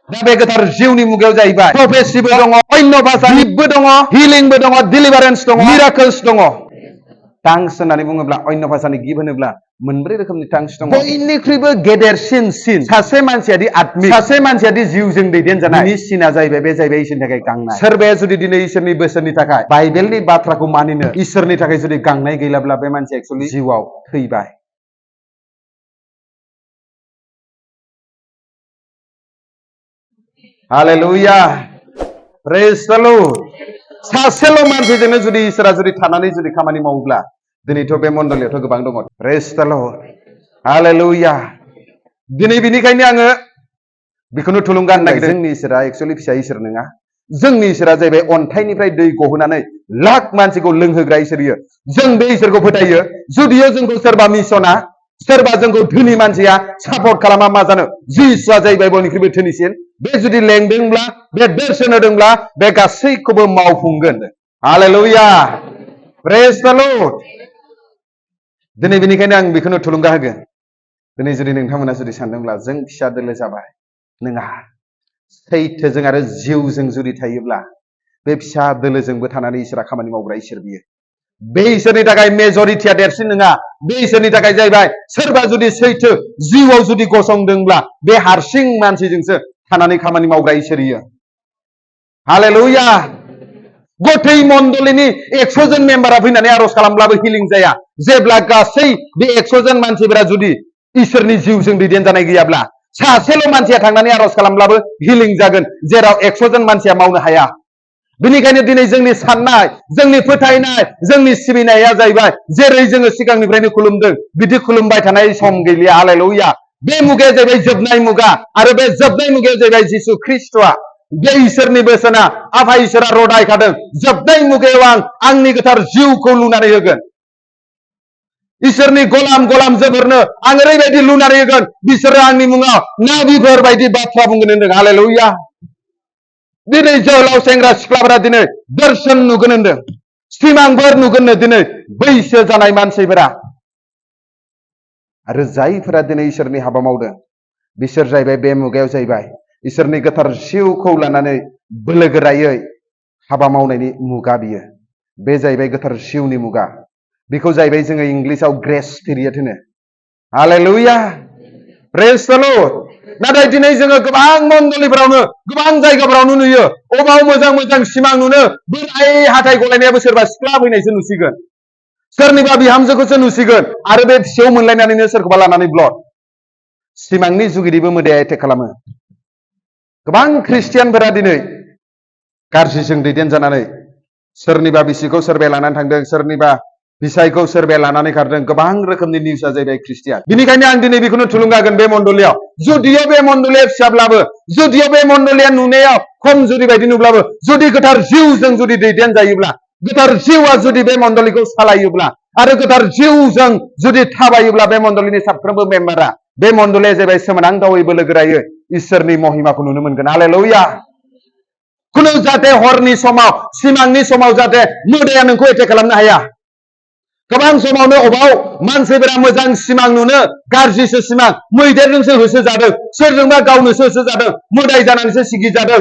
दा बे गोथार जिउनि मुगायाव जाहैबाय प्रफेसिबो दङ, अन्य भाषानिबो दङ, हिलिंबो दङ, डिलिभारेन्स दङ, मिराकल्स दङ। टांस होननानै बुङोब्ला अन्य भाषानि गिफ्ट होनोब्ला मोनब्रै रोखोमनि टांस दङ। बयनिख्रुइबो गेदेरसिन सिन सासे मानसियादि आत्मिक, सासे मानसियादि जिउजों दैदेनजानाय, बिनि सिना जाहैबाय बे जाहैबाय इसोरनि थाखाय गांनाय। सोरबाया जुदि दिनै इसोरनि बोसोननि थाखाय बाइबेलनि बाथ्राखौ मानिनो इसोरनि थाखाय जुदि गांनाय गैलाब्ला बे मानसिया एक्चुअलि जिउआव थैबाय। हालेलुया, प्रेज द लर्ड। सासेल' मानसिजोंनो जुदि इसोरा जुदि थानानै जुदि खामानि मावोब्ला दिनैथ' बे मण्डलियावथ' गोबां दङ। प्रेज द लर्ड, हालेलुया। दिनै बिनिखायनो आङो बेखौनो थुलुंगा होनो नागिरदों, जोंनि इसोरा एक्चुअलि फिसा इसोर नङा। जोंनि इसोरा जाहैबाय अन्थाइनिफ्राय दै गहोनानै लाख मानसिखौ लोंहोग्रा इसोर। जों बे इसोरखौ फोथायो। जुदियो जोंखौ सोरबा मिसना, सोरबा जोंखौ धोनि मानसिया सापर्ट खालामा मा जानो, जिसुआ जाहैबाय बयनिख्रुइबो धोनिसिन। बे जुदि लेंदोंब्ला, बे बोसोन होदोंब्ला बे गासैखौबो मावफुंगोन। हालेलुया, प्रेज द लर्ड। दिनै बेनिखायनो आं बेखौनो थुलुंगा होगोन। दिनै जुदि नोंथांमोना जुदि सानदोंब्ला जों फिसा दोलो जाबाय, नङा। सैथोजों आरो जिउजों जुदि थायोब्ला बे फिसा दोलोजोंबो थानानै इसोरा खामानि मावग्रा इसोर बियो। बे इसोरनि थाखाय मेजरिटिया देरसिन नङा। बे इसोरनि थाखाय जाहैबाय सोरबा जुदि सैथो जिउआव जुदि गसंदोंब्ला बे हारसिं मानसिजोंसो थानानै खामानि मावग्रा इसोर बियो। हालेलुया। गथै मण्डलिनि 100 जन मेम्बारा फैनानै आरज खालामब्लाबो हिलिं जाया जेब्ला गासै बे 100 जन मानसिफोरा जुदि इसोरनि जिउजों दैदेनजानाय गैयाब्ला। सासेल' मानसिया थांनानै आरज खालामब्लाबो हिलिं जागोन, जेराव 100 जन मानसिया मावनो हाया। बेनिखायनो दिनै जोंनि साननाय, जोंनि फोथायनाय, जोंनि सिबिनाया जाहैबाय जेरै जोङो सिगांनिफ्रायनो खुलुमदों बिदि खुलुमबाय थानाय सम गैलिया। हालेलुया। बे मुगाया जाहैबाय जोबनाय मुगा, आरो बे जोबनाय मुगायाव जाहैबाय जिसु ख्रिस्ट'आ। बे इसोरनि बोसोना आफा इसोरा रदायखादों, जोबनाय मुगायाव आं आंनि गोथार जिउखौ लुनानै होगोन। इसोरनि गलाम गलाम जोबोरनो आं ओरैबायदि लुनानै होगोन, बिसोरो आंनि मुङाव नाबिफोर बायदि बाथ्रा बुंगोन होनदों। हालेलुया। दिनै जोहोलाव सेंग्रा सिख्लाफोरा दिनै दर्शन नुगोन होनदों, सिमांफोर नुगोननो दिनै बैसो जानाय मानसिफोरा। आरो जायफोरा दिनै इसोरनि हाबा मावदों बिसोर जाहैबाय बे मुगायाव जाहैबाय इसोरनि गोथार जिउखौ लानानै बोलो गोरायै हाबा मावनायनि मुगा बियो। बे जाहैबाय गोथार जिउनि मुगा। बेखौ जाहैबाय जोङो इंलिसाव ग्रेस पिरियड होनो। हालेलुया, प्रेज द लर्ड। नाथाय दिनै जोङो गोबां मण्डलिफोरावनो, गोबां जायगाफोरावनो नुयो, अबाव मोजां मोजां सिमां नुनो, बोराय हाथाय गलायनायाबो सोरबा सिख्ला फैनायसो नुसिगोन, सोरनिबा बिहामजोखौसो नुसिगोन, आरो बे फिसौ मोनलायनानैनो सोरखौबा लानानै ब्लड। सिमांनि जुगिदिबो मोदाया एटेक खालामो। गोबां ख्रिस्टियानफोरा दिनै गाज्रिजों दैदेनजानानै सोरनिबा बिसिखौ सोरबाया लानानै थांदों, सोरनिबा बिसायखौ सोरबाया लानानै खारदों। गोबां रोखोमनि निउसआ जाहैबाय ख्रिस्टियान। बेनिखायनो आं दिनै बेखौनो थुलुंगा होगोन बे मण्डलियाव, जुदियो बे मण्डलिया फिसाब्लाबो, जुदियो बे मण्डलिया नुनायाव खम जुदि बायदि नुब्लाबो, जुदि गोथार जिउजों जुदि दैदेनजायोब्ला, गोथार जिउआ जुदि बे मण्डलिखौ सालायोब्ला, आरो गोथार जिउजों जुदि थाबायोब्ला बे मण्डलिनि साफ्रोमबो मेम्बारा, बे मण्डलिया जाहैबाय सोमोनांथावै बोलो गोरायै इसोरनि महिमाखौ नुनो मोनगोन। हालेलुया। खुनु जाहाथे हरनि समाव, सिमांनि समाव जाहाथे मोदाया नोंखौ एटेक खालामनो हाया। गोबां समावनो अबाव मानसिफोरा मोजां सिमां नुनो गाज्रिसो सिमां, मैदेरजोंसो होसोजादों, सोरजोंबा गावनोसो होसोजादों, मोदाय जानानैसो सिगिजादों,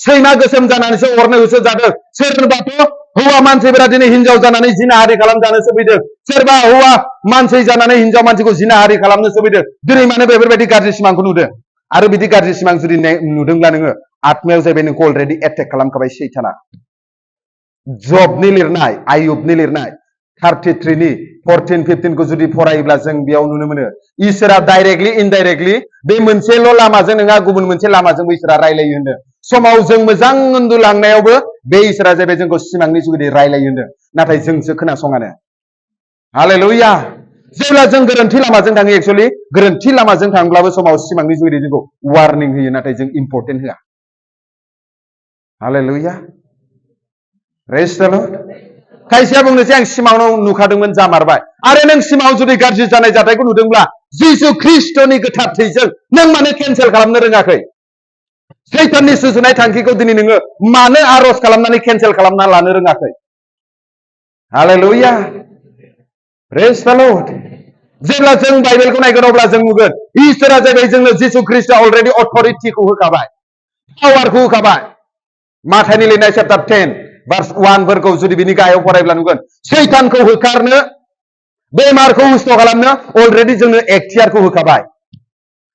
सैमा गोसोम जानानैसो अरनो होसोजादों। सोरबाथ' हौवा मानसिफोरा दिनै हिनजाव जानानै जिनाहारि खालामजानोसो फैदों, सोरबा हौवा मानसि जानानै हिनजाव मानसिखौ जिनाहारि खालामनोसो फैदों। दिनै मानो बेफोरबायदि गाज्रि सिमांखौ नुदों? आरो बिदि गाज्रि सिमां जुदि नुदोंब्ला नोङो आत्मायाव जाहैबाय नोंखौ अलरेडि एटेक खालामखाबाय सैताना। जबनि लिरनाय, आयुबनि लिरनाय 33नि 14-15 को जुदि फरायोब्ला जों बेयाव नुनो मोनो इसोरा डाइरेक्टलि इनडाइरेक्टलि बे मोनसेल' लामाजों नङा, गुबुन मोनसे लामाजोंबो इसोरा रायलायो होनदों। समाव जों मोजां उन्दुलांनायावबो बे इसोरा जाहैबाय जोंखौ सिमांनि जुगिदि रायलायो होनदों, नाथाय जोंसो खोनासङानो। हालेलुया। जेब्ला जों गोरोन्थि लामाजों थाङो, एक्चुअलि गोरोन्थि लामाजों थांब्लाबो समाव सिमांनि जुगिदि जोंखौ वार्निं होयो, नाथाय जों इम्परटेन्ट होआ। हालेलुया, प्रेज द लर्ड। खायसेया बुंनोसै आं सिमाङाव नुखादोंमोन, जामारबाय। आरो नों सिमाङाव जुदि गाज्रि जानाय जाथायखौ नुदोंब्ला जिसु ख्रिस्ट'नि गोथार थैजों नों मानो केन्सेल खालामनो रोङाखै? सैताननि सुजुनाय थांखिखौ दिनै नोङो मानो आरज खालामनानै केन्सेल खालामना लानो रोङाखै? हालेलुया, प्रेज द लर्ड। जेब्ला जों बाइबेलखौ नायगोन अब्ला जों नुगोन इसोरा जाहैबाय जोंनो जिसु ख्रिस्टआ अलरेडि अथरिटिखौ होखाबाय। पावारखौ होखाबाय माथाइनि लिरनाय चैप्टार 10 भार्स 1 फोरखौ जुदि बिनि गाहायाव फरायब्ला नुगोन सैतानखौ होखारनो बेमारखौ हुस्थ' खालामनो अलरेडि जोंनो एक्टियारखौ होखाबाय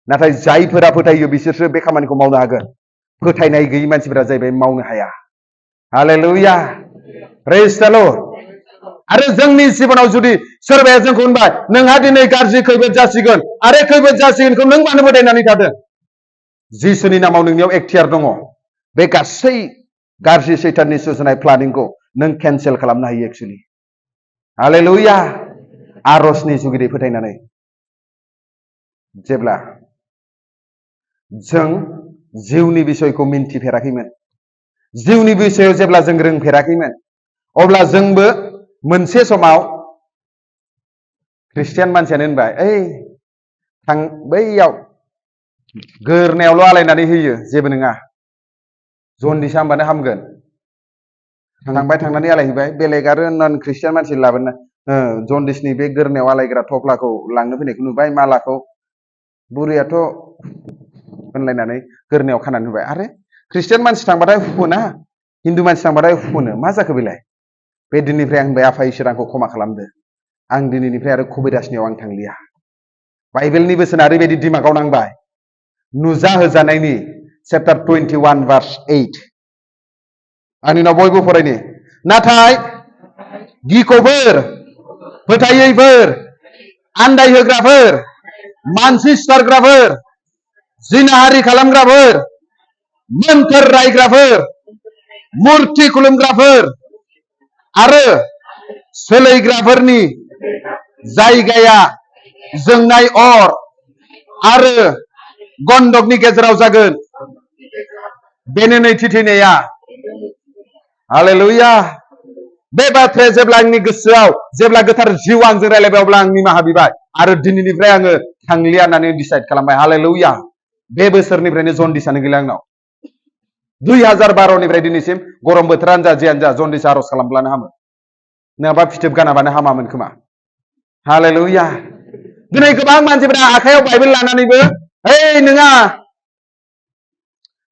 नाथाय जायफोरा फोथायो बिसोरसो बे खामानिखौ मावनो हागोन फोथायनाय गैयै मानसिफोरा जाहैबाय मावनो हाया हालेलुया प्रेज द लर्ड आरो जोंनि जिबनाव जुदि सोरबाया जोंखौ होनबाय नोंहा दिनै गाज्रि खैफोद जासिगोन आरो खैफोद जासिगोनखौ नों मानो फोथायनानै थादों जिसुनि नामाव नोंनियाव एक्टियार दङ बे गासै गाज्रि सैताननि सुजुनाय प्लानिंखौ नों केन्सेल खालामनो हायो एक्चुअली हालेलुया आरजनि जुगिदै फोथायनानै जेब्ला जों जिउनि बिसयखौ मिन्थिफेराखैमोन जिउनि बिसयाव जेब्ला जों रोंफेराखैमोन अब्ला जोंबो मोनसे समाव ख्रिस्टियान मानसियानो होनबाय ओइ थां बैयाव गोरनायावल' आलायनानै होयो जेबो नङा जनदिस हामबानो हामगोन थांबाय थांनानै आलायहैबाय बेलेग आरो नन ख्रिस्टियान मानसि लाबोना जनदिसनि बे गोरनायाव आलायग्रा थफ्लाखौ लांनो फैनायखौ नुबाय मालाखौ बुरैयाथ' होनलायनानै गोरनायाव खानानै होबाय आरे ख्रिस्टियान मानसि थांबाथाय हुफुना हिन्दु मानसि थांबाथाय हुफुनो मा जाखो बेलाय बे दिननिफ्राय आं होनबाय आफा इसोर आंखौ क्षमा खालामदो आं दिनैनिफ्राय आरो खबिरासनियाव आं थांलिया बाइबेलनि बोसोना ओरैबायदि दिमागाव नांबाय नुजा होजानायनि चैप्टार 21 भार्स 8 आंनि उनाव बयबो फरायनि नाथाय गिखौफोर फोथायैफोर आन्दाय होग्राफोर मानसि सिथारग्राफोर जिनाहारि खालामग्राफोर मोन्थोर रायग्राफोर मुर्ति खुलुमग्राफोर आरो सोलैग्राफोरनि जायगाया जोंनाय अर आरो गन्धकनि गेजेराव जागोन बेनो नैथि थैनाया हालेलुया बे बाथ्राया जेब्ला आंनि गोसोआव जेब्ला गोथार जिउ आंजों रायलायबाय अब्ला आं निमाहा बिबाय आरो दिनैनिफ्राय आङो थांलिया होननानै डिसाइड खालामबाय हालेलुया बे बोसोरनिफ्रायनो जनदिसानो गैला आंनाव 2012 निफ्राय दिनैसिम गरम बोथोरानो जा जियानो जा जनदिस आरज खालामब्लानो हामो नङाबा फिथोब गानाबानो हामामोन खोमा हालेलुया दिनै गोबां मानसिफोरा आखायाव बाइबेल लानानैबो ओइ नोङा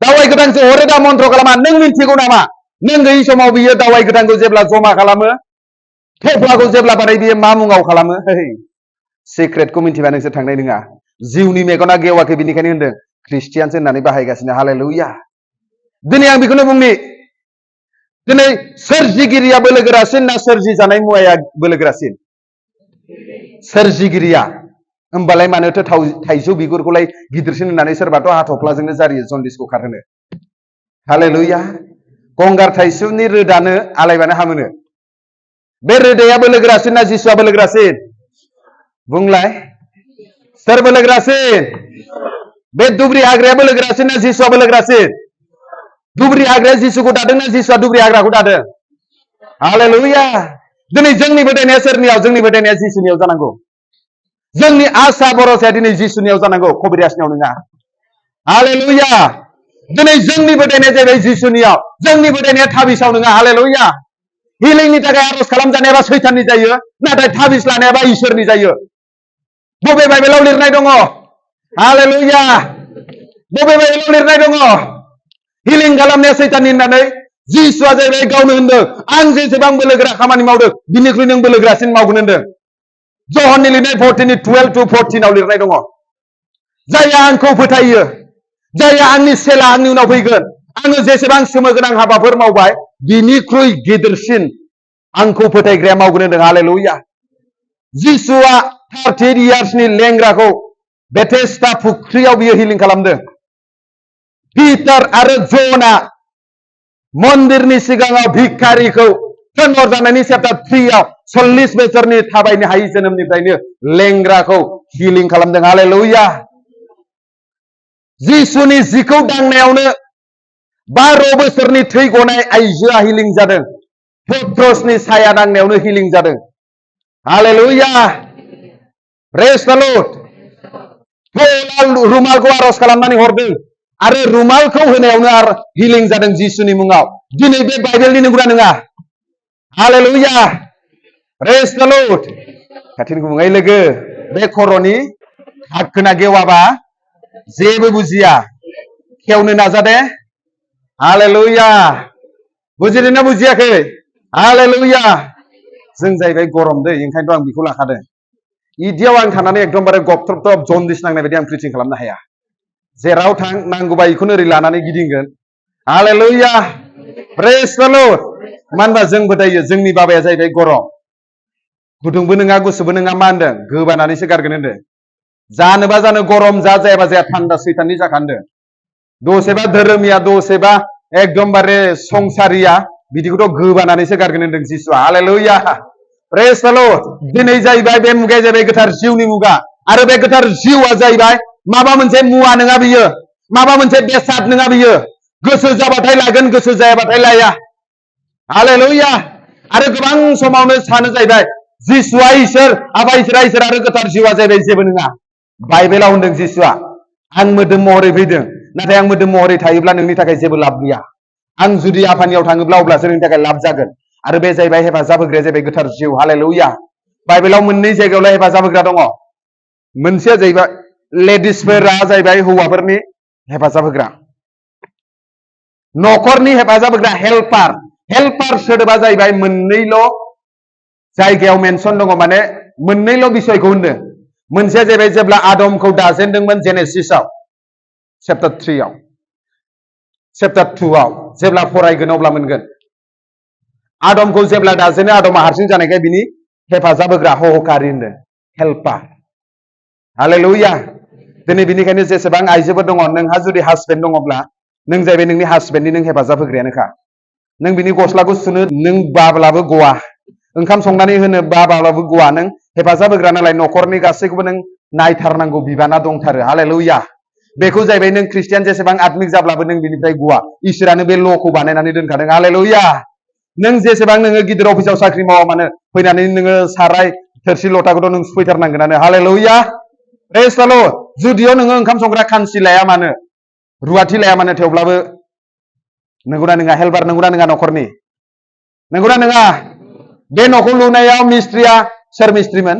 दावाइ गोदानसो हरो दा मन्त्र खालामा नों मिन्थिगौ नामा नों गैयि समाव बियो दावाइ गोदानखौ जेब्ला जमा खालामो थफ्लाखौ जेब्ला बानाय बियो मा मुङाव खालामो सिक्रेटखौ मिन्थिबा नोंसोर थांनाय नङा जिउनि मेगना गेवाखै बिनिखायनो होनदों ख्रिस्टियानसो होननानै बाहायगासिनो हालेलुया दिनै आं बेखौनो बुंनि दिनै सोरजिगिरिया बोलोगोरासिन ना सोरजिजानाय मुवाया बोलोगोरासिन सोरजिगिरिया होमबालाय मानोथो थाइजौ बिगुरखौलाय गिदिरसिन होननानै सोरबाथ' हाथफ्लाजोंनो जारियो जनदिसखौ खारहोनो हालेलुया गंगार थाइसुमनि रोदानो आलायबानो हामोनो बे रोदाया बोलोगोरासिन ना जिसुआ बोलोगोरासिन बुंलाय सोर बोलोगोरासिन बे दुब्रि हाग्राया बोलोगोरासिन ना जिसुआ बोलोगोरासिन दुब्रि हाग्राया जिसुखौ दादों ना जिसुआ दुब्रि हाग्राखौ दादों हालेलुया दिनै जोंनि फोथायनाया सोरनियाव जोंनि फोथायनाया जिसुनियाव जानांगौ जोंनि आसा भरसाया दिनै जिसुनियाव जानांगौ कबिरासनियाव नङा हालेलुया दिनै जोंनि फोथायनाया जाहैबाय जिसुनियाव जोंनि फोथायनाया थाबिसाव नङा हालेलुया हिलिंनि थाखाय आरज खालामजानायाबा सैताननि जायो नाथाय थाबिस लानायाबा इसोरनि जायो बबे बाइबेलाव लिरनाय दङ हालेलुया बबे बाइबेलाव लिरनाय दङ हिलिं खालामनाया सैताननि होननानै जिसुआ जाहैबाय गावनो होनदों आं जेसेबां बोलोगोरा खामानि मावदों बिनिख्रुइ नों बोलोगोरासिन मावगोन होनदों जहननि लिरनाय 14:12-14 लिरनाय दङ जायहा आंखौ फोथायो जायहा आंनि सेला आंनि उनाव फैगोन आङो जेसेबां सोमोगोनां हाबाफोर मावबाय बिनिख्रुइ गिदिरसिन आंखौ फोथायग्राया मावगोन होनदों हालेलुया जिसुआ 38 इयार्सनि लेंग्राखौ बेथेस्दा फुख्रियाव बियो हिलिं खालामदों पिटार आरो ज'ना मन्दिरनि सिगाङाव भिखारिखौ थिनहरजानायनि चैप्टार 3 आव 40 बोसोरनि थाबायनो हायै जोनोमनिफ्रायनो लेंग्राखौ हिलिं खालामदों हालेलुया जिसुनि जिखौ दांनायावनो 12 बोसोरनि थै गनाय आइजोआ हिलिं जादों पत्रसनि साया दांनायावनो हिलिं जादों हालेलुया प्रेज द लर्ड पलआ रुमालखौ आरज खालामनानै हरदों आरो रुमालखौ होनायावनो आरो हिलिं जादों जिसुनि मुङाव दिनै बे बाइबेलनि नंगौना नङा हालेलुया प्रेज द लर्ड खाथिनिखौ बुंनाय लोगो बे खर'नि हाखोना गेवाबा जेबो बुजिया खेवनो नाजादे हालेलुया बुजिदोंना बुजियाखै हालेलुया जों जाहैबाय गरम दै ओंखायनोथ' आं बेखौ लाखादों इदियाव आं थानानै एकदमबारे गबथब थब जनदिस नांनाय बायदि आं प्रिचिं खालामनो हाया जेराव थां नांगौबा बेखौनो ओरै लानानै गिदिंगोन हालेलुया प्रेज द लर्ड मानो होनबा जोंबो दायो जोंनि बाबाया जाहैबाय गरम गुदुंबो नङा गुसुबो नङा मा होनदों गोबानानैसो गारगोन होनदों जानोबा जानो गरम जायाबा जाया थान्दा सैताननि जाखानदों दसेबा धोरोमिया दसेबा एकदमबारे संसारिया बिदिखौथ' गोबानानैसो गारगोन होनदों जिसुआ हालेलुया प्रेज द लर्ड दिनै जाहैबाय बे मुगाया जाहैबाय गोथार जिउनि मुगा आरो बे गोथार जिउआ जाहैबाय माबा मोनसे मुवा नङा बियो माबा मोनसे बेसाद नङा बियो गोसो जाबाथाय लागोन गोसो जायाबाथाय लाया हालेलुया आरो गोबां समावनो सानो जाहैबाय जिसुआ इसोर आबा इसोरा इसोर आरो गोथार जिउआ जाहैबाय जेबो नङा बाइबेलाव होनदों जिसुआ आं मोदोम महरै फैदों नाथाय आं मोदोम महरै थायोब्ला नोंनि थाखाय जेबो लाब गैया आं जुदि आफानियाव थाङोब्ला अब्लासो नोंनि थाखाय लाब जागोन आरो बे जाहैबाय हेफाजाब होग्राया जाहैबाय गोथार जिउ हालेलुया बाइबेलाव मोननै जायगायावल' हेफाजाब होग्रा दङ मोनसेया जाहैबाय लेडिसफोरा जाहैबाय हौवाफोरनि हेफाजाब होग्रा न'खरनि हेफाजाब होग्रा हेल्पार हेल्पार सोदोबा जाहैबाय मोननैल' जायगायाव मेनसन दङ माने मोननैल' बिसयखौ होनदों मोनसेया जाहैबाय जेब्ला आदमखौ दाजेनदोंमोन जेनेसिसआव चेप्टार 3 आव चेप्टार 2 आव जेब्ला फरायगोन अब्ला मोनगोन आदमखौ जेब्ला दाजेनो आदमा हारसिं जानायखाय बिनि हेफाजाब होग्रा हहकारि होनदों हेल्पार हालेलुया दिनै बिनिखायनो जेसेबां आइजोफोर दङ नोंहा जुदि हासबेन्ड दङब्ला नों जाहैबाय नोंनि हासबेन्डनि नों हेफाजाब होग्रायानोखा नों बिनि गस्लाखौ सुनो नों बाब्लाबो गवा ओंखाम संनानै होनो बाब्लाबो गवा नों हेफाजाब होग्रा नालाय न'खरनि गासैखौबो नों नायथारनांगौ बिबाना दंथारो हालेलुया बेखौ जाहैबाय नों ख्रिस्टियान जेसेबां आत्मिक जाब्लाबो नों बिनिफ्राय गवा इसोरानो बे ल'खौ बानायनानै दोनखादों हालेलुया नों जेसेबां नोङो गिदिर अफिसाव साख्रि मावा मानो फैनानै नोङो साराय थोरसि लथाखौथ' नों सुफैथारनांगोनानो हालेलुया प्रेज द लर्ड जुदियाव नोङो ओंखाम संग्रा खानसि लाया मानो रुवाथि लाया मानो थेवब्लाबो नंगौना नङा हेल्पार नंगौना नङा न'खरनि नंगौना नङा बे न'खौ लुनायाव मिस्ट्रिया सोर मिस्ट्रिमोन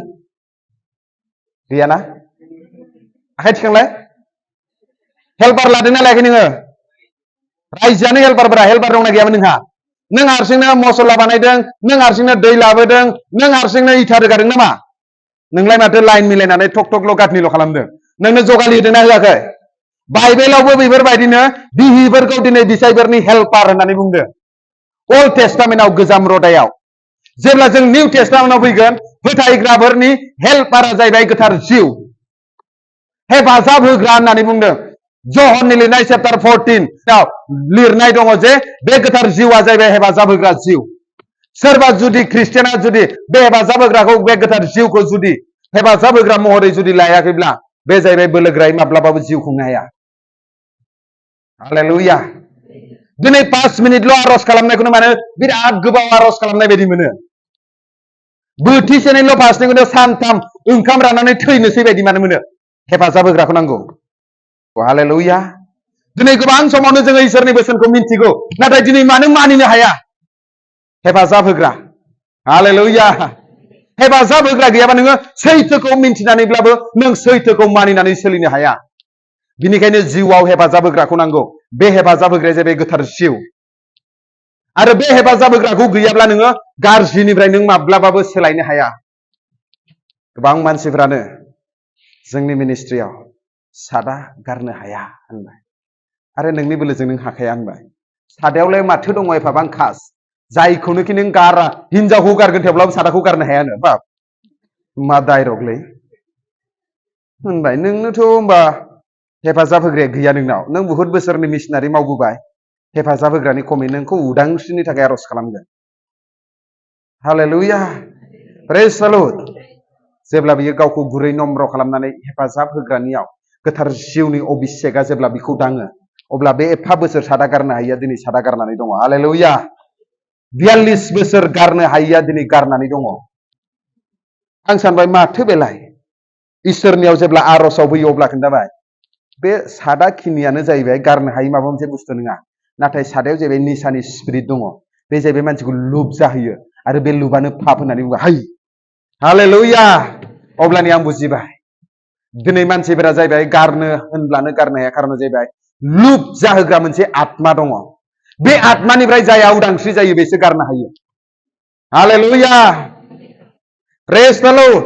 गैयाना आखाइ थिखांलाय हेल्पार लादोंना लायाखै नोङो रायजोआनो हेल्पारफोरा हेल्पार दंना गैयामोन नोंहा नों हारसिंनो मसला बानायदों नों हारसिंनो दै लाबोदों नों हारसिंनो इथा रोगादों नामा नोंलाय माथो लाइन मिलायनानै थक थकल' गाथनिल' खालामदों नोंनो जगालि होदोंना होआखै बाइबेलावबो बेफोरबायदिनो बिहिफोरखौ दिनै बिसायफोरनि हेल्पार होननानै बुंदों अल्ड टेस्टामेन्टआव गोजाम रदायाव जेब्ला जों निउ टेस्टामेन्टआव फैगोन फोथायग्राफोरनि हेल्पारा जाहैबाय गोथार जिउ हेफाजाब होग्रा होननानै बुंदों जहननि लिरनाय चेप्टार 14 लिरनाय दङ जे बे गोथार जिउआ जाहैबाय हेफाजाब होग्रा जिउ सोरबा जुदि ख्रिस्टियाना जुदि बे हेफाजाब होग्राखौ बे गोथार जिउखौ जुदि हेफाजाब होग्रा महरै जुदि लायाखैब्ला बे जाहैबाय बोलोगोरायै माब्लाबाबो जिउ खुंनो हाया हालेलुया दिनै 5 मिनिटल' आर'ज खालामनायखौनो मानो बिराद गोबाव आर'ज खालामनाय बायदि मोनो बोथिसेनिल' फास्टिंखौनो सानथाम ओंखाम राननानै थैनोसै बायदि मानो मोनो हेफाजाब होग्राखौ नांगौ हालेलुया दिनै गोबां समावनो जोङो इसोरनि बोसोनखौ मिन्थिगौ नाथाय दिनै मानो मानिनो हाया हेफाजाब होग्रा हालेलुया हेफाजाब होग्रा गैयाबा नोङो सैथोखौ मिन्थिनानैब्लाबो नों सैथोखौ मानिनानै सोलिनो हाया बिनिखायनो जिउआव हेफाजाब होग्राखौ नांगौ बे हेफाजाब होग्राया जाहैबाय गोथार जिउ आरो बे हेफाजाब होग्राखौ गैयाब्ला नोङो गाज्रिनिफ्राय नों माब्लाबाबो सोलायनो हाया गोबां मानसिफ्रानो जोंनि मिनिस्ट्रियाव सादा गारनो हाया होनबाय आरो नोंनि बोलोजों नों हाखाया होनबाय सादायावलाय माथो दङ एफाबां खास जायखौनोखि नों गारा हिनजावखौ गारगोन थेवब्लाबो सादाखौ गारनो हायानो बाब मा डायलगलै होनबाय नोंनोथ' होनबा हेफाजाब होग्राया गैया नोंनाव नों बुहुत बोसोरनि मिशनारि मावबोबाय हेफाजाब होग्रानि खमै नोंखौ उदांस्रिनि थाखाय आर'ज खालामगोन हालेलुया प्रेज द लर्ड जेब्ला बियो गावखौ गुरै नम्र खालामनानै हेफाजाब होग्रानियाव गोथार जिउनि अभिषेकआ जेब्ला बिखौ दाङो अब्ला बे एफा बोसोर सादा गारनो हायिया दिनै सादा गारनानै दङ हालेलुया 42 बोसोर गारनो हायिया दिनै गारनानै दङ आं सानबाय माथो बेलाय इसोरनियाव जेब्ला आर'जआव फैयो अब्ला खोन्थाबाय बे सादा खिनियानो जाहैबाय गारनो हायि माबा मोनसे बुस्थु नङा नाथाय सादायाव जाहैबाय निसानि स्पिरिट दङ बे जाहैबाय मानसिखौ लुब जाहोयो आरो बे लुबानो पाप होननानै बुङो हाय हालेलुया अब्लानि आं बुजिबाय दिनै मानसिफोरा जाहैबाय गारनो होनब्लानो गारनो हाया खारना जाहैबाय लुब जाहोग्रा मोनसे आत्मा दङ बे आत्मानिफ्राय जाया उदांस्रि जायो बेसो गारनो हायो। हालेलुया। प्रेज द लर्ड।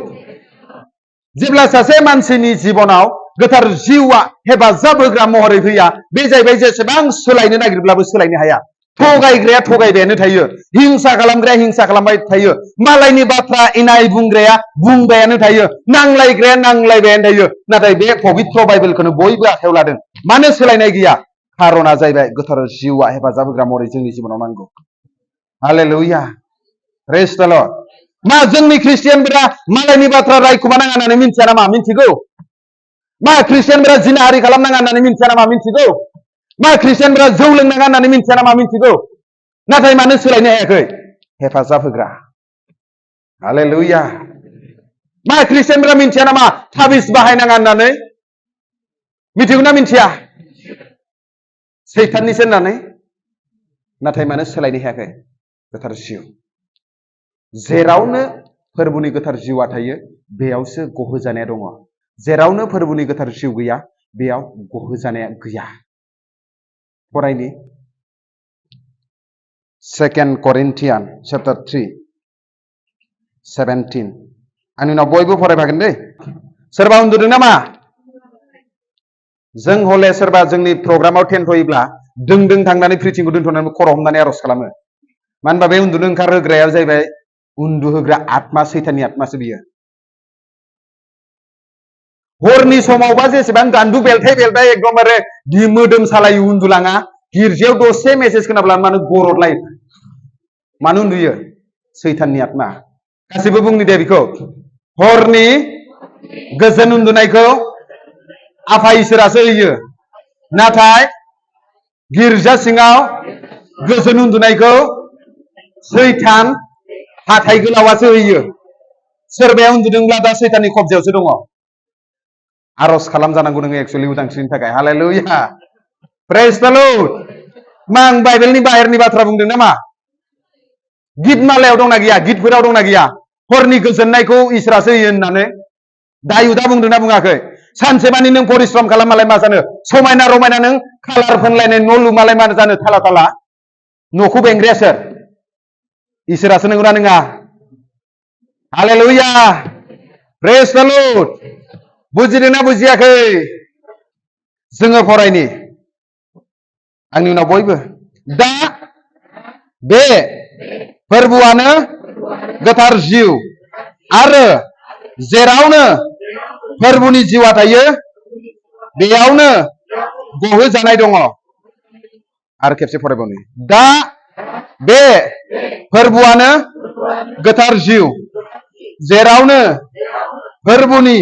जेब्ला सासे मानसिनि जिबनाव गोथार जिउआ हेफाजाब होग्रा महरै फैया, बे जाहैबाय जेसेबां सोलायनो नागिरब्लाबो सोलायनो हाया। थगायग्राया थगायबायानो थायो, हिंसा खालामग्राया हिंसा खालामबाय थायो, मालायनि बाथ्रा इनाय बुंग्राया बुंबायानो थायो, नांलायग्राया नांलायबायानो थायो। नाथाय बे पबित्र बाइबेलखौनो बयबो आखायाव लादों। मानो सोलायनाय गैया? खारना जाहैबाय गोथार जिउआ हेफाजाब होग्रा महरै जोंनि जिबनाव नांगौ। हालेलुया। प्रेज द लर्ड। मा जोंनि ख्रिस्टियानफोरा मालायनि बाथ्रा रायखुमा नाङा होननानै मिन्थिया नामा? मिन्थिगौ। मा ख्रिस्टियानफोरा जिनाहारि खालामनाङा होननानै मिन्थिया नामा? मिन्थिगौ। मा ख्रिस्टियानफोरा जौ लोंनाङा होननानै मिन्थिया नामा? मिन्थिगौ। नाथाय मानो सोलायनो हायाखै? हेफाजाब होग्रा। हालेलुया। मा ख्रिस्टियानफोरा मिन्थिया नामा थाबिस बाहायनाङा होननानै? मिथिगौ ना मिन्थिया? सैताननिसो होननानै। नाथाय मानो सोलायनो हायाखै? गोथार जिउ। जेरावनो फोरबुनि गोथार जिउआ थायो, बेयावसो गहोजानाया दङ। जेरावनो फोरबुनि गोथार जिउ गैया, बेयाव गहोजानाया गैया। फरायनि 2 Corinthians chapter 3:17। आंनि उनाव बयबो फरायफागोन दै। सोरबा उन्दुदों नामा? जों हले सोरबा जोंनि प्रग्रामाव थेनथ'योब्ला दों दों थांनानै प्रिथिंखौ दोनथ'नानै खर' हमनानै आर'ज खालामो। मानो होनबा बे उन्दुनो ओंखारहोग्राया जाहैबाय उन्दुहोग्रा आत्मा, सैताननि आत्मासो बियो। हरनि समावबा जेसेबां गान्दु बेलथाय बेलथाय एकदमबारे मोदोम सालायो उन्दुलाङा, गिर्जायाव दसे मेसेज खोनाब्ला मानो गरदलायो? मानो उन्दुयो? सैताननि आत्मा। गासिबो बुंनि दे बेखौ। हरनि गोजोन उन्दुनायखौ आफा इसोरासो होयो, नाथाय गिर्जा सिङाव गोजोन उन्दुनायखौ सैतान हाथाइ गोलावासो होयो। सोरबाया उन्दुदोंब्ला दा सैताननि कब्जायावसो दङ। आर'ज खालामजानांगौ नोङो एक्सुअलि उदांस्रिनि थाखाय। हालेलुया। प्रेज द लर्ड। मा आं बाइबेलनि बाहेरनि बाथ्रा बुंदों नामा? गित मालायाव दंना गैया? गितफोराव दंना गैया? हरनि गोजोननायखौ इसोरासो होयो होननानै दायुदा बुंदोंना बुङाखै? सानसेमानि नों परिश्रम खालामबालाय मा जानो? समायना रमायना नों कालार फोनलायनाय न' लुमालाय मा जानो? थाला थाला न'खौ बेंग्राया सोर? इसोरासो नंगौना नङा? हालेलुया। प्रेज द लर्ड। बुजिदोंना बुजियाखै? जोङो फरायनि। आंनि उनाव बयबो। दा बे फोरबोआनो गोथार जिउ, आरो जेरावनो फोरबोनि जिउआ थायो, बेयावनो गहोजानाय दङ। आरो खेबसे फरायबावनि। दा बे फोरबोआनो गोथार जिउ, जेरावनो फोरबोनि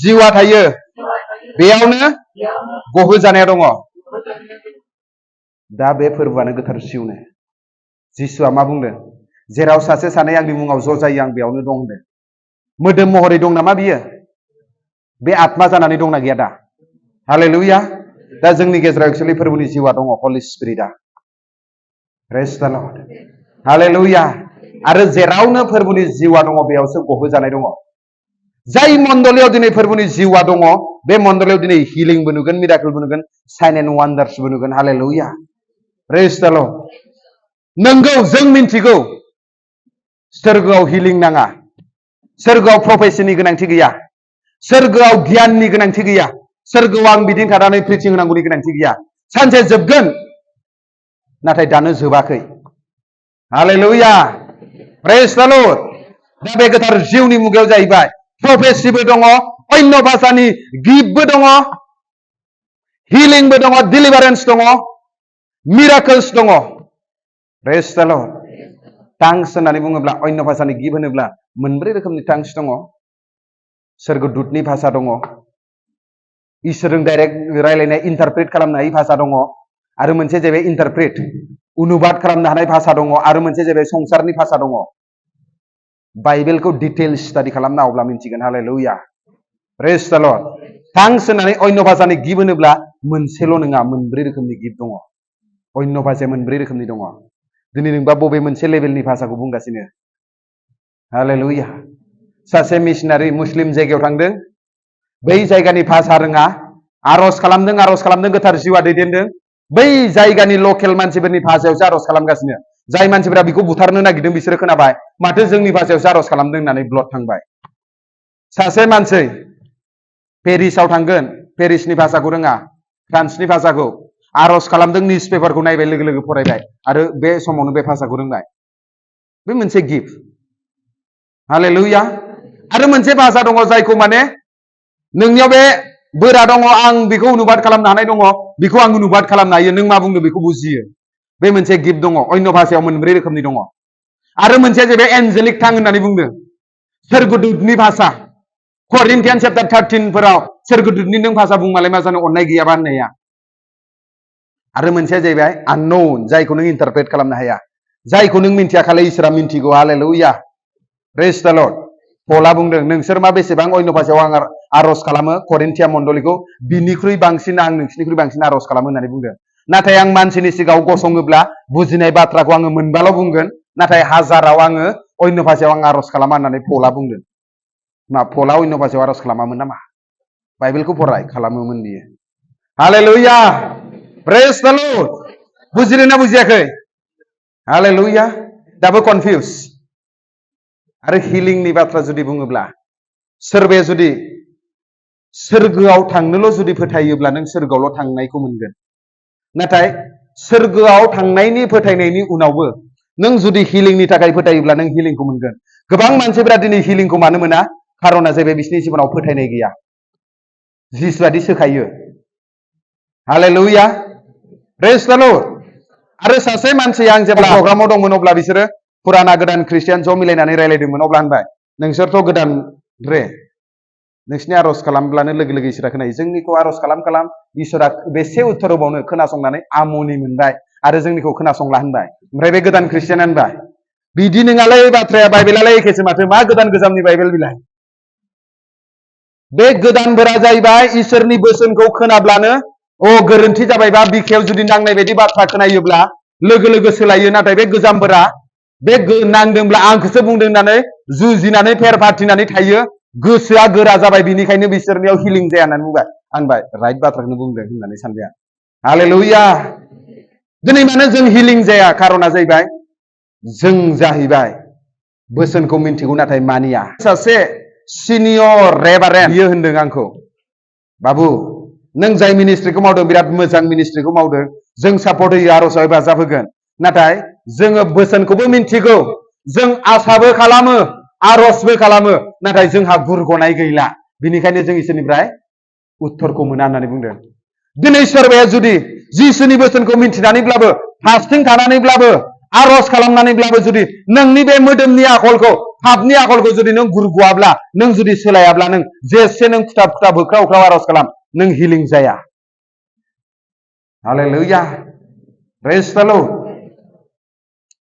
जिउआ थायो, बेयावनो गहोजानाया दङ। दा बे फोरबोआनो गोथार जिउनो। जिसुआ मा बुंदों? जेराव सासे सानै आंनि मुङाव ज' जायो, आं बेयावनो दं होनदों। मोदोम महरै दं नामा बियो? बे आत्मा जानानै दंना गैया दा? हालेलुया। दा जोंनि गेजेराव एक्सुअलि फोरबोनि जिउआ दङ, हलि स्पिरिटआ। प्रेज द लर्ड। हालेलुया। आरो जेरावनो फोरबोनि जिउआ दङ, बेयावसो गहोजानाय दङ। जाय मण्डलीयाव दिनै फोरबोनि जिउआ दङ, बे मण्डलीयाव दिनै हिलिंबो नुगोन, मिराकेलबो नुगोन, साइन एन्ड वान्डार्सबो नुगोन। हालेलुया। प्रेज द लर्ड। नंगौ, जों मिन्थिगौ सोरगोआव हिलिं नाङा, सोरगोआव प्रफेसिनि गोनांथि गैया, सोरगोआव गियाननि गोनांथि गैया, सोरगोआव आं बिदिं थानानै प्रिचिं होनांगौनि गोनांथि गैया। सानसे जोबगोन, नाथाय दानो जोबाखै। हालेलुया। प्रेज द लर्ड। दा बे गोथार जिउनि मुगायाव जाहैबाय प्रफेसिबो दङ, अन्य भाषानि गिफ्टबो दङ, हिलिंबो दङ, डिलिभारेन्स दङ, मिराकल्स दङ। प्रेज द लर्ड। टांस होननानै बुङोब्ला, अन्य भाषानि गिफ्ट होनोब्ला मोनब्रै रोखोमनि टांस दङ। सोरगोदूतनि भाषा दङ, इसोरजों डाइरेक्ट रायलायनाय इन्टारप्रेट खालामनो हायै भाषा दङ, आरो मोनसे जाहैबाय इन्टारप्रेट अनुबाद खालामनो हानाय भाषा दङ, आरो मोनसे जाहैबाय संसारनि भाषा दङ। बाइबेलखौ डिटेल स्टाडि खालामना अब्ला मिन्थिगोन। हालेलुया। प्रेज द लर्ड। टांस होननानै अन्य भाषानि गिफ्ट होनोब्ला मोनसेल' नङा, मोनब्रै रोखोमनि गिफ्ट दङ। अन्य भाषाया मोनब्रै रोखोमनि दङ। दिनै नोंबा बबे मोनसे लेभेलनि भाषाखौ बुंगासिनो? हालेलुया। सासे मिशनारि मुस्लिम जायगायाव थांदों, बै जायगानि भाषा रोङा, आर'ज खालामदों, गोथार जिउआ दैदेनदों, बै जायगानि लकेल मानसिफोरनि भाषायावसो आर'ज खालामगासिनो जाय मानसिफोरा बेखौ बुथारनो नागिरदों बिसोरो खोनाबाय माथो जोंनि भाषायावसो आर'ज खालामदों होननानै ब्लड थांबाय सासे मानसि पेरिसाव थांगोन पेरिसनि भाषाखौ रोङा फ्रान्सनि भाषाखौ आर'ज खालामदों निउस पेपारखौ नायबाय लोगो लोगो फरायबाय आरो बे समावनो बे भाषाखौ रोंबाय बे मोनसे गिफ्ट हालेलुया आरो मोनसे भाषा दङ जायखौ माने नोंनियाव बे बोरा दङ आं बेखौ अनुबाद खालामनो हानाय दङ बेखौ आं अनुबाद खालामनो हायो नों मा बुंदों बेखौ बुजियो बे मोनसे गिफ्ट दङ अन्य भाषायाव मोनब्रै रोखोमनि दङ आरो मोनसेया जाहैबाय एन्जेलिक टां होननानै बुंदों सोरगोदूतनि भाषा करिन्थियान चैप्टार 13 फोराव सोरगोदूतनि नों भाषा बुंमालाय मा जानो अननाय गैयाबा होननाया आरो मोनसेया जाहैबाय आननोन जायखौ नों इन्टारप्रेट खालामनो हाया जायखौ नों मिन्थिया खालि इसोरा मिन्थिगौ हालेलुया प्रेज द लर्ड पला बुंदों नोंसोर मा बेसेबां अन्य भाषायाव आं आर'ज खालामो करिन्थिया मण्डलीखौ बिनिख्रुइ बांसिन आं नोंसिनिख्रुइ बांसिन आर'ज खालामो होननानै बुंदों नाथाय आं मानसिनि सिगाङाव गसङोब्ला बुजिनाय बाथ्राखौ आङो मोनबाल' बुंगोन नाथाय हाजाराव आङो अन्य भाषायाव आं आर'ज खालामा होननानै पला बुंदों मा पला अन्य भाषायाव आर'ज खालामामोन नामा बाइबेलखौ फराय खालामोमोन बियो हालेलुया प्रेज द लर्ड बुजिदों ना बुजियाखै हालेलुया दाबो कनफिउज आरो हिलिंनि बाथ्रा जुदि बुङोब्ला सोरबाया जुदि सोरगोआव थांनोल' जुदि फोथायोब्ला नों सोरगोआवल' थांनायखौ मोनगोन नाथाय सोरगोआव थांनायनि फोथायनायनि उनावबो नों जुदि हिलिंनि थाखाय फोथायोब्ला नों हिलिंखौ मोनगोन गोबां मानसिफोरा दिनै हिलिंखौ मानो मोना खारना जाहैबाय बिसोरनि जिबनाव फोथायनाय गैया जिसुआदि सोखायो हालेलुया प्रेज द लर्ड आरो सासे मानसिया आं जेब्ला प्रग्रामाव दंमोन अब्ला बिसोरो पुराना गोदान ख्रिस्टियान ज' मिलायनानै रायलायदोंमोन अब्ला होनबाय नोंसोरथ' गोदान रे नोंसिनि आर'ज खालामब्लानो लोगो लोगो इसोरा खोनायो जोंनिखौ आर'ज खालाम इसोरा बेसे उत्तर होबावनो खोनासंनानै आमुनि मोनबाय आरो जोंनिखौ खोनासंला होनबाय ओमफ्राय बे गोदान ख्रिस्टियान होनबाय बिदि नङालै बाथ्राया बाइबेलालाय एखेसो माथो मा गोदान गोजामनि बाइबेल बिलाय बे गोदानफोरा जाहैबाय इसोरनि बोसोनखौ खोनाब्लानो गोरोन्थि जाबायबा बिखायाव जुदि नांनाय बायदि बाथ्रा खोनायोब्ला लोगो लोगो सोलायो नाथाय बे गोजामफोरा बे नांदोंब्ला आंखौसो बुंदों होननानै जुजिनानै फेर फाथिनानै थायो गोसोआ गोरा जाबाय बिनिखायनो बिसोरनियाव हिलिं जाया होननानै बुंबाय आंबाय राइट बाथ्राखौनो बुंदों होननानै सानबाय आं हालेलुया दिनै मानो जों हिलिं जाया खारना जाहैबाय जों जाहैबाय बोसोनखौ मिन्थिगौ नाथाय मानिया सासे सिनियर रेभारेन्ड बियो होनदों आंखौ बाबु नों जाय मिनिस्ट्रिखौ मावदों बिराद मोजां मिनिस्ट्रिखौ मावदों जों सापर्ट होयो आर'जआव हेफाजाब होगोन नाथाय जोङो बोसोनखौबो मिन्थिगौ जों आसाबो खालामो आर'जबो खालामो नाथाय जोंहा गुरग'नाय गैला बिनिखायनो जों इसोरनिफ्राय उत्तरखौ मोना होननानै बुंदों दिनै सोरबाया जुदि जिसुनि बोसोनखौ मिन्थिनानैब्लाबो फास्टिं थानानैब्लाबो आर'ज खालामनानैब्लाबो जुदि नोंनि बे मोदोमनि आखलखौ पापनि आखलखौ जुदि नों गुरग'आब्ला नों जुदि सोलायाब्ला नों जेसे नों खुथाब खुथाब होख्राव होख्राव आर'ज खालाम नों हिलिं जाया हालेलुया प्रेज द लर्ड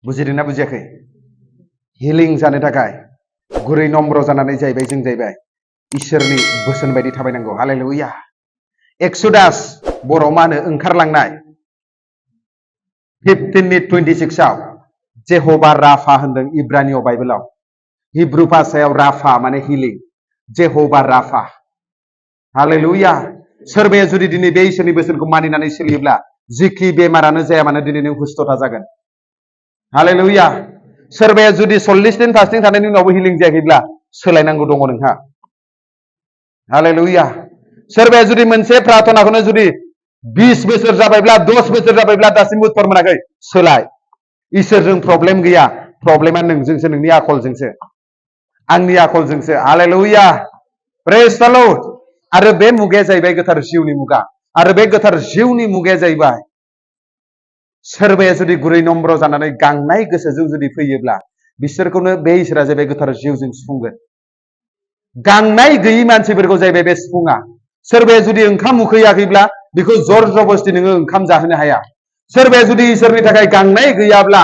बुजिदोंना बुजियाखै हिलिं जानो थाखाय गुरै नम्र जानानै जाहैबाय जों जाहैबाय इसोरनि बोसोन बायदि थाबायनांगौ हालेलुया एक्सोडास बर'आव मा होनो ओंखारलांनाय 15:26 आव जेह'भा राफा होनदों इब्रानियाव बाइबेलाव हिब्रु भाषायाव राफा माने हिलिं जेह'भा राफा हालेलुया सोरबाया जुदि दिनै बे इसोरनि बोसोनखौ मानिनानै सोलियोब्ला जिखि बेमारानो जाया मानो दिनै नों हुस्थथा जागोन हालेलुया सोरबाया जुदि 40 दिन फास्टिं थानायनि उनावबो हिलिं जायाखैब्ला सोलायनांगौ दङ नोंहा हालेलुया सोरबाया जुदि मोनसे प्रार्थनाखौनो जुदि 20 बोसोर जाबायब्ला 10 बोसोर जाबायब्ला दासिमबो उत्तर मोनाखै सोलाय इसोरजों प्रब्लेम गैया प्रब्लेमा नोंजोंसो नोंनि आखलजोंसो आंनि आखलजोंसो हालेलुया प्रेज द लर्ड आरो बे मुगाया जाहैबाय गोथार जिउनि मुगा आरो बे गोथार जिउनि मुगाया जाहैबाय सोरबाया जुदि गुरै नम्र जानानै गांनाय गोसोजों जुदि फैयोब्ला बिसोरखौनो बे इसोरा जाहैबाय गोथार जिउजों सुफुंगोन गांनाय गैयै मानसिफोरखौ जाहैबाय बे सुफुङा सोरबाया जुदि ओंखाम उखैयाखैब्ला बेखौ जर जबस्ति नोङो ओंखाम जाहोनो हाया सोरबाया जुदि इसोरनि थाखाय गांनाय गैयाब्ला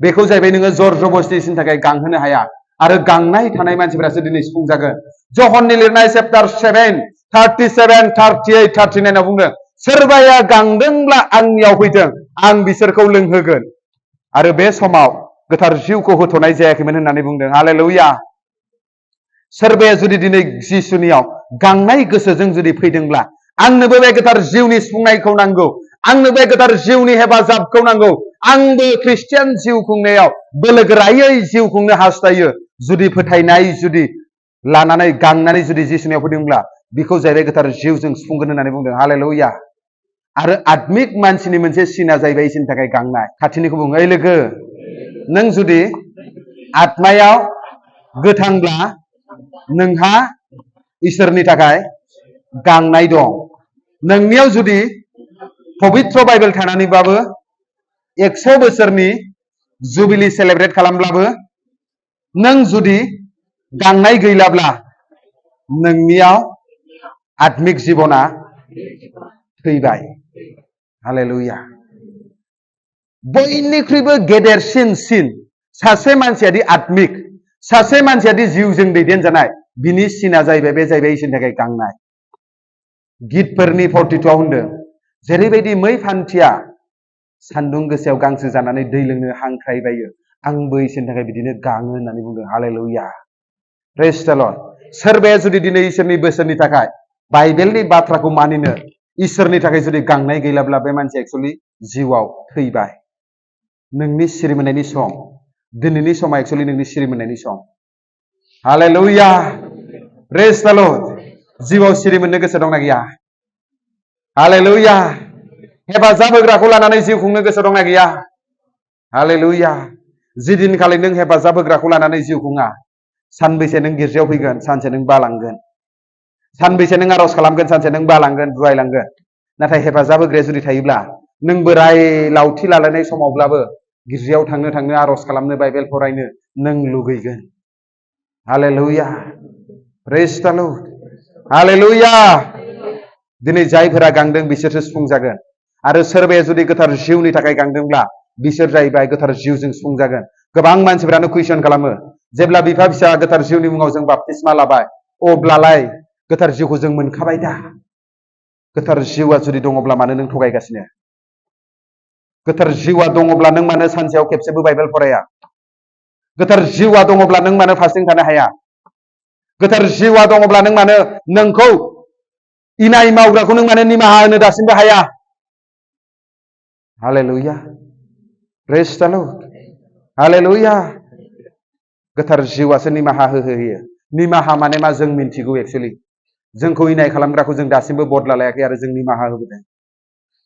बेखौ जाहैबाय नोङो जर जबस्ति इसोरनि थाखाय गांहोनो हाया आरो गांनाय थानाय मानसिफोरासो दिनै सुफुंजागोन जहननि लिरनाय चैप्टार 7 37 38 39 आव बुंदों सोरबाया गांदोंब्ला आंनियाव फैथों आं बिसोरखौ लोंहोगोन आरो बे समाव गोथार जिउखौ होथ'नाय जायाखैमोन होननानै बुंदों हालेलुया सोरबाया जुदि दिनै जिसुनियाव गांनाय गोसोजों जुदि फैदोंब्ला आंनोबो बे गोथार जिउनि सुफुंनायखौ नांगौ आंनो बे गोथार जिउनि हेफाजाबखौ नांगौ। आंबो ख्रिस्टियान जिउ खुंनायाव बोलोगोरायै जिउ खुंनो हास्थायो। जुदि फोथायनाय जुदि लानानै गांनानै जुदि जिसुनियाव फैदोंब्ला बेखौ जाहैबाय गोथार जिउजों सुफुंगोन होननानै बुंदों। हालेलुया। आरो आत्मिक मानसिनि मोनसे सिना जाहैबाय इसोरनि थाखाय गांनाय। खाथिनिखौ बुङो, ओइ लोगो, नों जुदि आत्मायाव गोथांब्ला नोंहा इसोरनि थाखाय गांनाय दं। नोंनियाव जुदि पबित्र बाइबेल थानानैबाबो 100 बोसोरनि जुबिलि सेलेब्रेट खालामब्लाबो नों जुदि गांनाय गैलाब्ला नोंनियाव आत्मिक जिबना थैबाय। हालेलुया। बयनिख्रुइबो गेदेरसिन सिन सासे मानसियादि आत्मिक, सासे मानसियादि जिउजों दैदेनजानाय, बिनि सिना जाहैबाय, बे जाहैबाय इसोरनि थाखाय गांनाय। गितफोरनि 42 होनदों, जेरैबायदि मै फान्थिया सान्दुं गोसायाव गांसो जानानै दै लोंनो हांख्रायबायो, आंबो इसोरनि थाखाय बिदिनो गाङो होननानै बुंदों। हालेलुया। प्रेज द लर्ड। सोरबाया जुदि दिनै इसोरनि बोसोननि थाखाय बाइबेलनि बाथ्राखौ मानिनो इसोरनि थाखाय जुदि गांनाय गैलाब्ला बे मानसिया एक्चुअलि जिउआव थैबाय। नोंनि सिरि मोननायनि सम, दिनैनि समा एक्चुअलि नोंनि सिरि मोननायनि सम। हालेलुया। प्रेज द लर्ड। जिउआव सिरि मोननो गोसो दंना गैया? हालेलुया। हेफाजाब होग्राखौ लानानै जिउ खुंनो गोसो दंना गैया? हालेलुया। जिदिनखालि नों हेफाजाब होग्राखौ लानानै जिउ खुङा, सानबैसे नों गिर्जायाव फैगोन, सानसे नों बालांगोन। सानबैसे नों आरज खालामगोन, सानसे नों बालांगोन, बुवायलांगोन। नाथाय हेफाजाब होग्राया जुदि थायोब्ला नों बोराय लावथि लालायनाय समावब्लाबो गिर्जायाव थांनो आरज खालामनो, बाइबेल फरायनो नों लुगैगोन। हालेलुया। प्रेज द लर्ड। हालेलुया। दिनै जायफोरा गांदों बिसोरसो सुफुंजागोन। आरो सोरबाया जुदि गोथार जिउनि थाखाय गांदोंब्ला बिसोर जाहैबाय गोथार जिउजों सुफुंजागोन। गोबां मानसिफोरानो कुइसन खालामो, जेब्ला बिफा फिसा गोथार जिउनि मुङाव जों बाप्तिस्मा लाबाय, अब्लालाय गोथार जिउखौ जों मोनखाबाय दा? गोथार जिउआ जुदि दङब्ला मानो नों थगायगासिनो? गोथार जिउआ दङब्ला नों मानो सानसेयाव खेबसेबो बाइबेल फराया? गोथार जिउआ दङब्ला नों मानो फास्टिं थानो हाया? गोथार जिउआ दङब्ला नों मानो नोंखौ इनाय मावग्राखौ नों मानो निमाहा होनो दासिमबो हाया? हालेलुया। प्रेज द लर्ड। हालेलुया। गोथार जिउआसो निमाहा होयो। निमाहा माने मा जों मिन्थिगौ। एक्चुअलि जोंखौ इनाय खालामग्राखौ जों दासिमबो बदला लायाखै आरो जों निमाहा होबोदों।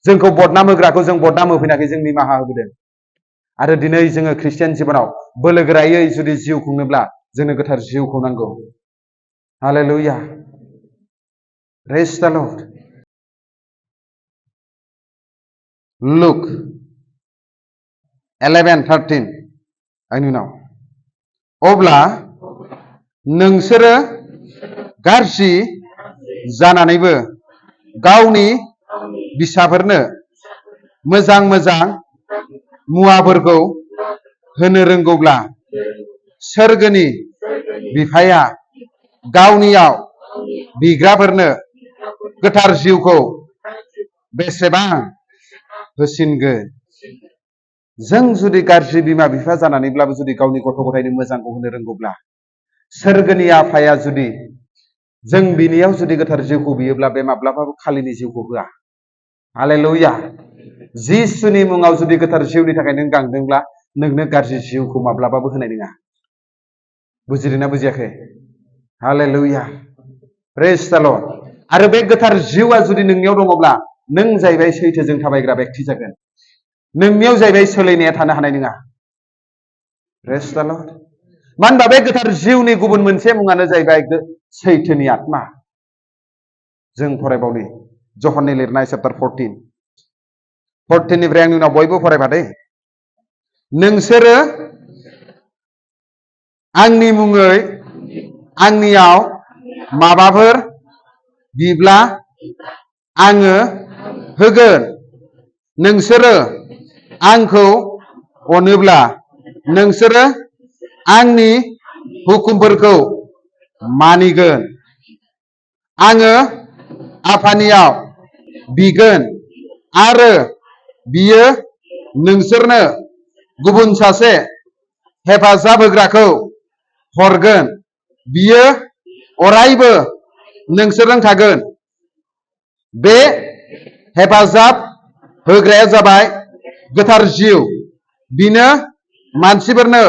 जोंखौ बदनाम होग्राखौ जों बदनाम होफैनाखै, जों निमाहा होबोदों। आरो दिनै जोङो ख्रिस्टियान जिबनाव बोलोगोरायै जुदि जिउ खुंनोब्ला जोंनो गोथार जिउखौ नांगौ। हालेलुया। प्रेज द लर्ड। लुक 11:13 आंनि उनाव, अब्ला नोंसोरो गाज्रि जानानैबो गावनि फिसाफोरनो मोजां मोजां मुवाफोरखौ होनो रोंगौब्ला सोरगोनि बिफाया गावनियाव बिग्राफोरनो गोथार जिउखौ बेसेबां होसिनगोन। जों जुदि गाज्रि बिमा बिफा जानानैब्लाबो जुदि गावनि गथ' गथायनो मोजांखौ होनो रोंगौब्ला, सोरगोनि आफाया जुदि जों बिनियाव जुदि गोथार जिउखौ बियोब्ला बे माब्लाबाबो खालिनि जिउखौ होआ। हालेलुया। जिसुनि मुङाव जुदि गोथार जिउनि थाखाय नों गांदोंब्ला नोंनो गाज्रि जिउखौ माब्लाबाबो होनाय नङा। बुजिदोंना बुजियाखै? हालेलुया। प्रेज द लर्ड। आरो बे गोथार जिउआ जुदि नोंनियाव दङब्ला नों जाहैबाय सैथोजों थाबायग्रा बेक्ति जागोन। नोंनियाव जाहैबाय सोलायनाया थानो हानाय नङा। प्रेज द लर्ड। मानो होनबा बे गोथार जिउनि गुबुन मोनसे मुङानो जाहैबाय सैथोनि आत्मा। जों फरायबावनि जहननि लिरनाय चैप्टार 14 निफ्राय आंनि उनाव बयबो फरायबादै। नोंसोरो आंनि मुङै आंनियाव माबाफोर बिब्ला आङो होगोन। नोंसोरो आंखौ अनोब्ला नोंसोरो आंनि हुकुमफोरखौ मानिगोन। आङो आफानियाव बिगोन आरो बियो नोंसोरनो गुबुन सासे हेफाजाब होग्राखौ हरगोन। बियो अरायबो नोंसोरजों थागोन। बे हेफाजाब होग्राया जाबाय गोथार जिउ। बिनो मानसिफोरनो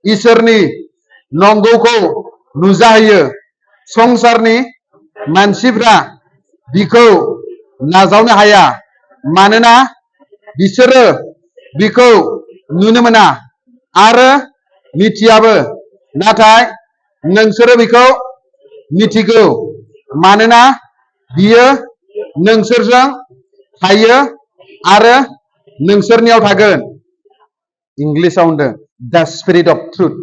इसोरनि नंगौखौ नुजाहोयो। संसारनि मानसिफ्रा बिखौ नाजावनो हाया, मानोना बिसोरो बिखौ नुनो मोना आरो मिथियाबो। नाथाय नोंसोरो बिखौ मिथिगौ, मानोना बियो नोंसोरजों थायो आरो नोंसोरनियाव थागोन। इंलिसाव होनदों द spirit of truth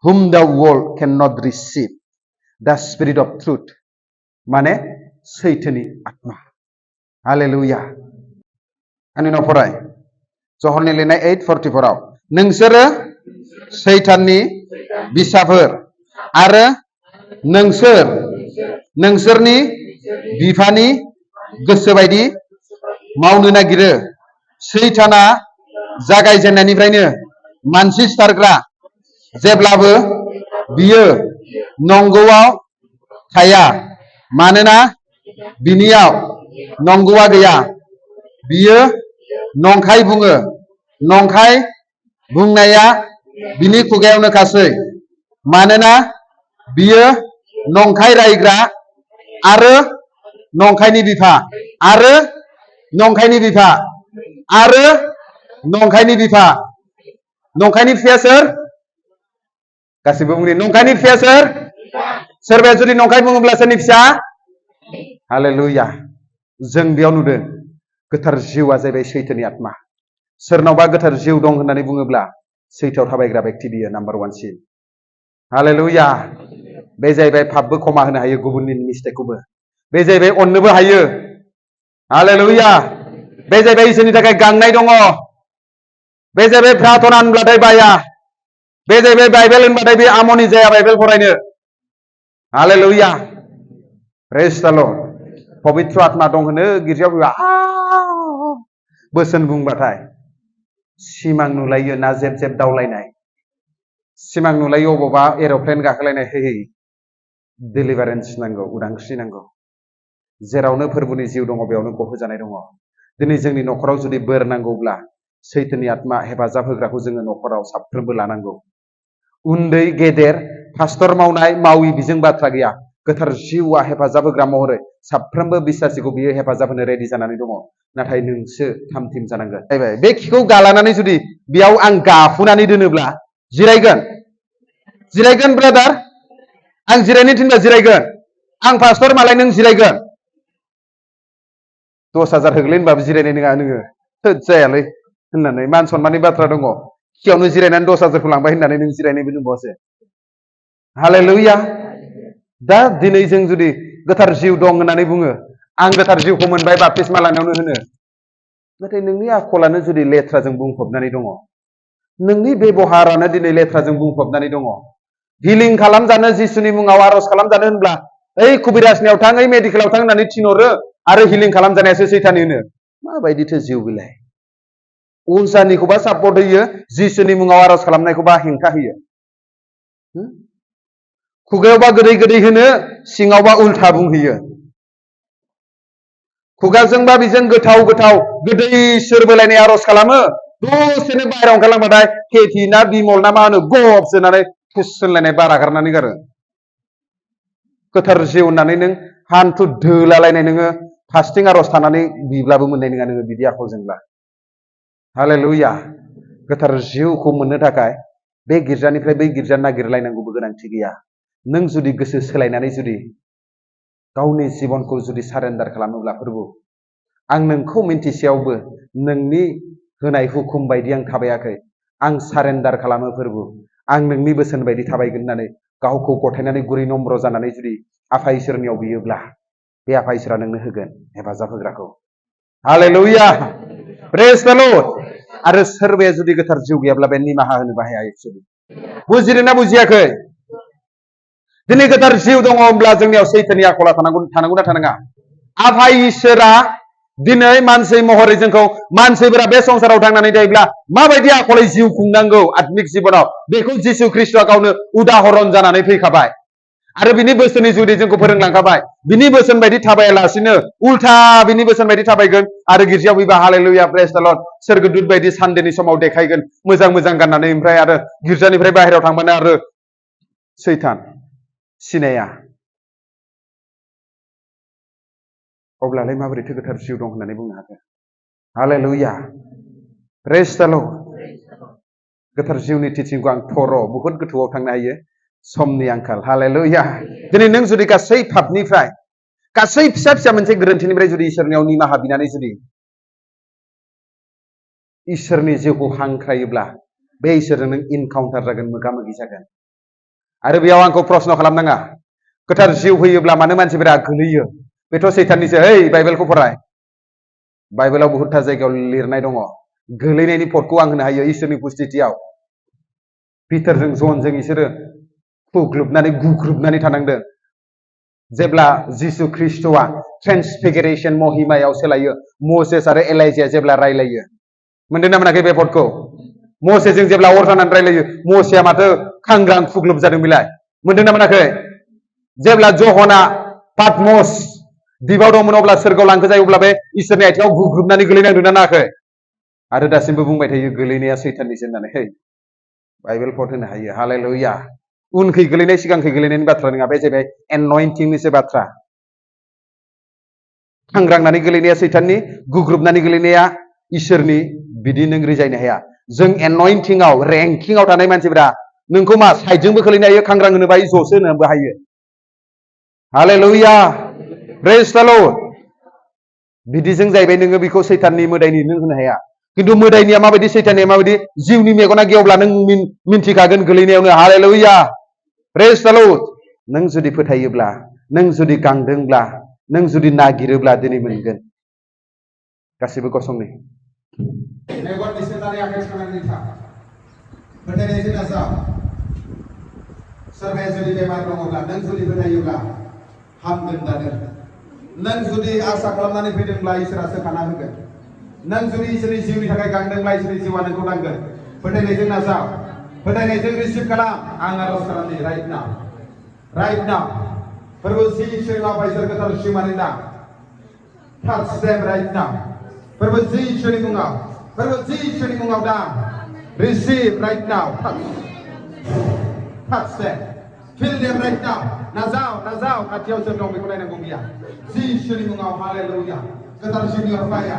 whom the world can not receive. The spirit of truth माने सैथोनि आत्मा। हालेलुया। आंनि उनाव फराय जहरनि लिरनाय 8:44 नोंसोरो सैताननि बिसाफोर आरो नोंसोरनि बिफानि गोसो बायदि मावनो नागिरो। सैताना जागायजेननायनिफ्रायनो मानसि सिथारग्रा, जेब्लाबो बियो नंगौआव थाया, मानोना बिनियाव नंगौआ गैया। बियो नंखाय बुङो, नंखाय बुंनाया बिनि खुगायावनोखासै, मानोना बियो नंखाय रायग्रा आरो नंखायनि बिफा आरो नंखायनि बिफा आरो नंखायनि बिफा। नंखायनि बिफाया सोर? गासिबो बुंनि नंखायनि बिफाया सोर? सोरबाया जुदि नंखाय बुङोब्ला सोरनि फिसा? हालेलुया। जों बेयाव नुदों गोथार जिउआ जाहैबाय सैथोनि आत्मा। सोरनावबा गोथार जिउ दं होननानै बुङोब्ला सैथोआव थाबायग्रा व्यक्ति बियो नाम्बार 1 सिन। हालेलुया। बे जाहैबाय पापबो क्षमा होनो हायो, गुबुननि मिस्टेकखौबो। बे जाहैबाय अननोबो हायो। हालेलुया। बे जाहैबाय इसोरनि थाखाय गांनाय दङ। बे जाहैबाय प्रार्थना होनब्लाथाय बाया। बे जाहैबाय बाइबेल होनबाथाय बे आमनि जाया बाइबेल फरायनो। हालेलुया। प्रेज द लर्ड। पबित्र आत्मा दं होनो गिर्जायाव बोसोन बुंबाथाय सिमां नुलायो ना जेब जेब दावलायनाय, सिमां नुलायो अबावबा एर'प्लेन गाखोलायनाय। हे डिलिभारेन्स नांगौ, उदांस्रि नांगौ। जेरावनो फोरबुनि जिउ दङ बेयावनो गहोजानाय दङ। दिनै जोंनि न'खराव जुदि बोर नांगौब्ला सैथोनि आत्मा हेफाजाब होग्राखौ जोङो न'खराव साफ्रोमबो लानांगौ। उन्दै गेदेर पास्टर मावनाय मावि बिजों बाथ्रा गैया। गोथार जिउआ हेफाजाब होग्रा महरै साफ्रोमबो बिश्वासिखौ बियो हेफाजाब होनो रेडि जानानै दङ। नाथाय नोंसो थामथिम जानांगोन। बे खिखौ गालानानै जुदि बेयाव आं गाफुनानै दोनोब्ला जिरायगोन ब्रादार। आं जिरायनो थिनबा जिरायगोन। आं पास्टर मालाय नों जिरायगोन। 10,000 होगोन होनबाबो जिरायनाय नङा नोङो। थोद जायालै होननानै मान सनमाननि बाथ्रा दङ। खियावनो जिरायनानै 10,000खौ लांबाय होननानै नों जिरायनायबो नुबावासो। हालेलुया। दा दिनै जों जुदि गोथार जिउ दं होननानै बुङो, आं गोथार जिउखौ मोनबाय बाप्तिस्मा लानायावनो होनो। नाथाय नोंनि आखलानो जुदि लेथ्राजों बुंफबनानै दङ, नोंनि बेबहारानो दिनै लेथ्राजों बुंफबनानै दङ। हिलिं खालामजानो जिसुनि मुङाव आर'ज खालामजानो होनब्ला ओइ कुबिराजनियाव थां, ओइ मेडिकेलाव थां होननानै थिनहरो आरो हिलिं खालामजानायासो सैताननि होनो। माबायदिथो जिउ बेलाय? अजानिखौबा सापर्ट होयो, जिसुनि मुङाव आर'ज खालामनायखौबा हेंथा होयो। खुगायावबा गोदै गोदै होनो, सिङावबा उल्था बुंहैयो। खुगाजोंबा बेजों गोथाव गोथाव गोदै सोर बोलायनाय आर'ज खालामो, दसेनो बाहेरायाव ओंखारलांबाथाय केथि ना बिमल ना मा होनो गब सोनानै फुसोनलायनाय बार आगारनानै गारो। गोथार जिउ होननानै नों हान्थु दोलालायनाय नोङो फास्टिं आर'ज थानानै बिब्लाबो मोननाय नङा नोङो बिदि आखलजोंब्ला। हालेलुया। गोथार जिउखौ मोननो थाखाय बे गिर्जानिफ्राय बै गिर्जा नागिरलायनांगौबो गोनांथि गैया। नों जुदि गोसो सोलायनानै जुदि गावनि जिबनखौ जुदि सारेन्डार खालामोब्ला, फोरबु आं नोंखौ मिन्थिसेयावबो नोंनि होनाय हुकुम बायदि आं थाबायाखै, आं सारेन्डार खालामो फोरबु, आं नोंनि बोसोन बायदि थाबायगोन होननानै गावखौ गथायनानै गुरै नम्र जानानै जुदि आफा इसोरनियाव बियोब्ला बे आफा इसोरा नोंनो होगोन हेफाजाब होग्राखौ। हालेलुया। प्रेज द लर्ड। आरो सोरबाया जुदि गोथार जिउ गैयाब्ला बे निमाहा होनोबो हाया। एक्चुअलि बुजिदोंना बुजियाखै? दिनै गोथार जिउ दङ होनब्ला जोंनियाव सैथोनि आखला थानांगौना थानाङा? आफा इसोरा दिनै मानसि महरै जोंखौ, मानसिफोरा बे संसाराव थांनानै थायोब्ला माबायदि आखलै जिउ खुंनांगौ आत्मिक जिबनाव, बेखौ जिसु ख्रिस्ट'आ गावनो उदाहरन जानानै फैखाबाय। आरो बिनि बोसोननि जुदि जोंखौ फोरोंलांखाबाय बिनि बोसोन बायदि थाबायालासिनो उल्था बिनि बोसोन बायदि थाबायगोन आरो गिर्जायाव फैबा हालेलुया प्रेज द लर्ड सोरगोदूत बायदि सानदेनि समाव देखायगोन मोजां मोजां गाननानै ओमफ्राय आरो गिर्जानिफ्राय बाहेरायाव थांबानो आरो सैतान सिनाया अब्लालाय माबोरैथो गोथार जिउ दं होननानै बुंनो हागोन हालेलुया प्रेज द लर्ड गोथार जिउनि टिचिंखौ आं बुहुत गोथौआव थांनो हायो समनि आंखाल हालेलुया दिनै नों जुदि गासै पापनिफ्राय गासै फिसा फिसा मोनसे गोरोन्थिनिफ्राय जुदि इसोरनियाव निमाहा बिनानै जुदि इसोरनि जिउखौ हांख्रायोब्ला बे इसोरजों नों इनकाउन्टार जागोन मोगा मोगि जागोन आरो बेयाव आंखौ प्रश्न खालामनाङा गोथार जिउ होयोब्ला मानो मानसिफोरा गोलैयो बेथ' सैताननिसो ओइ बाइबेलखौ फराय बाइबेलाव बहुतथा जायगायाव लिरनाय दङ गोलैनायनि पदखौ आं होनो हायो इसोरनि उपस्थितियाव पिटारजों जनजों इसोरो गुग्रुबनानै थानांदों जेब्ला जिसु ख्रिस्ट'आ ट्रेन्सफिगारेशन महिमायाव सोलायो मसेस आरो एलाइजाया जेब्ला रायलायो मोनदोंना मोनाखै बे पदखौ मसेसजों जेब्ला अर जानानै रायलायो मसेया माथो खांग्रां खुग्लुब जादों बिलाय मोनदोंना मोनाखै जेब्ला जहना पाटमस दिबाव दंमोन अब्ला सोरगोआव लांखो जायो अब्ला बे इसोरनि आथिङाव गुग्रुबनानै गोलैनांदोंना नाङाखै आरो दासिमबो बुंबाय थायो गोलैनाया सैताननिसो होननानै है बाइबेल पद होनो हायो हालेलुया उनखै गोलैनाय सिगांखै गोलैनायनि बाथ्रा नङा बे जाहैबाय एन'इन्टिंनिसो बाथ्रा खांग्रांनानै गोलैनाया सैताननि गुग्रुबनानै गोलैनाया इसोरनि बिदि नों रिजायनो हाया जों एन'इन्टिंआव रेंकिंआव थानाय मानसिफोरा नोंखौ मा साइडजोंबो खोलैनो हायो खांग्रां होनोबा हायो ज'सो होनोबो हायो हालेलुया प्रेज द लर्ड बिदिजों जाहैबाय नोङो बेखौ सैताननि मोदायनि नों होनो हाया किन्तु मोदायनिया माबायदि सैताननिया माबायदि जिउनि मेगना गेवब्ला नों मिन्थिखागोन गोलैनायावनो हालेलुया प्रेज द लर्ड नों जुदि फोथायोब्ला नों जुदि गांदोंब्ला नों जुदि नागिरोब्ला दिनै मोनगोन गासिबो गसंनि मेगन दिसेनानै आखाइ सानानै था फोथायनायजों नाजाव सोरबाया जुदि बेमार दङब्ला नों जुदि फोथायोब्ला हामगोन दानो नों जुदि आसा खालामनानै फैदोंब्ला इसोरा सोखाना होगोन नों जुदि इसोरनि जिउनि थाखाय गांदोंब्ला इसोरनि जिउआ नोंखौ नांगोन फोथायनायजों नाजाव फोथायनायजों रिसिभ खालाम आं आरज खालामनि राइट नाउ फोरबो जिसुनि नामाव इसोर गोथार जिउ मानिना touch them right now फोरबो जिसुनि मुङाव दा receive right now touch them feel them right now नाजाव खाथियाव सोर दं बेखौ नायनांगौ गैया जिसुनि मुङाव हालेलुया गोथार जिउनि अरफाया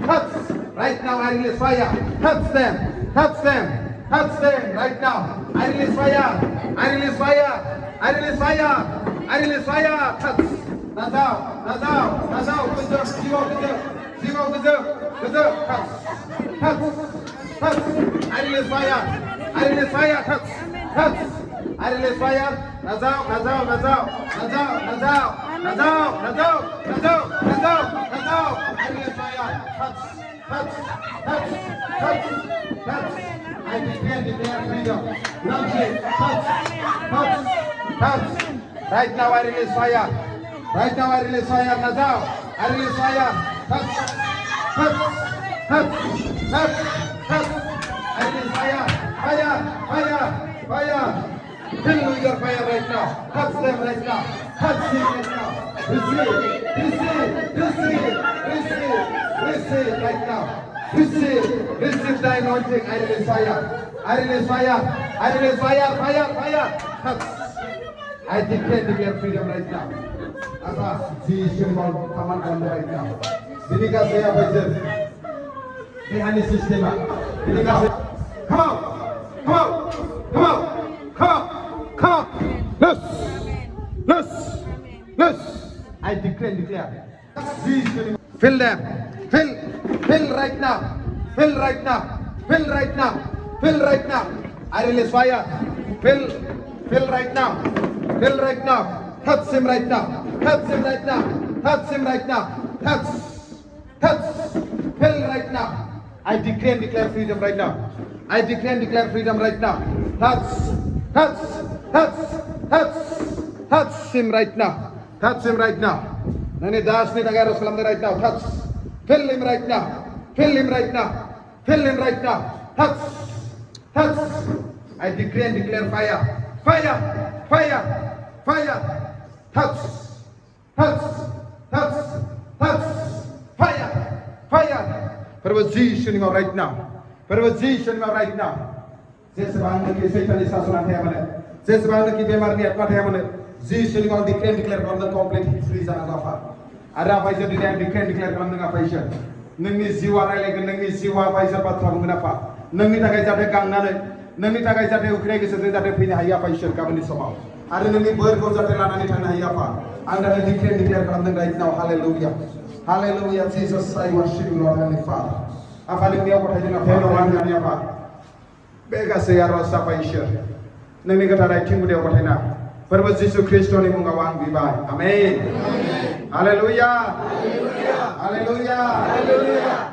touch right now I release fire touch them right now I release fire touch नाजाव गोजौ जिउआव गोजौ touch I release fire touch I release fire नाजाव I release fire touch I declare freedom touch right now I release fire नाजाव I release fire touch I release fire fill your fire right now touch them right now touch him right now receive right now receive the anointing I release fire touch I declare freedom right now apa Jesus mau taman kamu right now ini kasih apa aja ini sistem ini kasih come on loose I declare fill them fill right now I release fire fill right now touch him right now touch fill right now I declare and declare freedom right now touch him right now nani das ni tagay harus kalam right now touch fill him right now touch touch. I decree and declare fire, fire, fire, fire, touch, touch, touch, touch, fire, fire. Perposition right now. Perposition right now. Seseorang yang setan di sasunan mana? Seseorang yang bemar ni apa mana? Jesus yang declare and declare from the complete free sana apa? Ada apa saja dia declare and declare from the apa saja. Nengi jiwa lagi, nengi jiwa apa saja patram kenapa? Nengi tak kaya jadi gang nane, nengi tak kaya jadi ukre ke sesuatu jadi punya hayya apa saja kami ni semua. Ada nengi berkor jadi lana ni tanah hayya apa? Anda declare and declare from the right now. Hallelujah, Hallelujah. Jesus, I worship you, Lord and Father. Apa ni dia kata jadi apa? Orang ni apa? Bega saya rasa apa saja. Nengi kata ada timbul dia kata na. Perbuat Yesus Kristus ni mengawang bibai. Amin. Haleluya. Haleluya. Haleluya.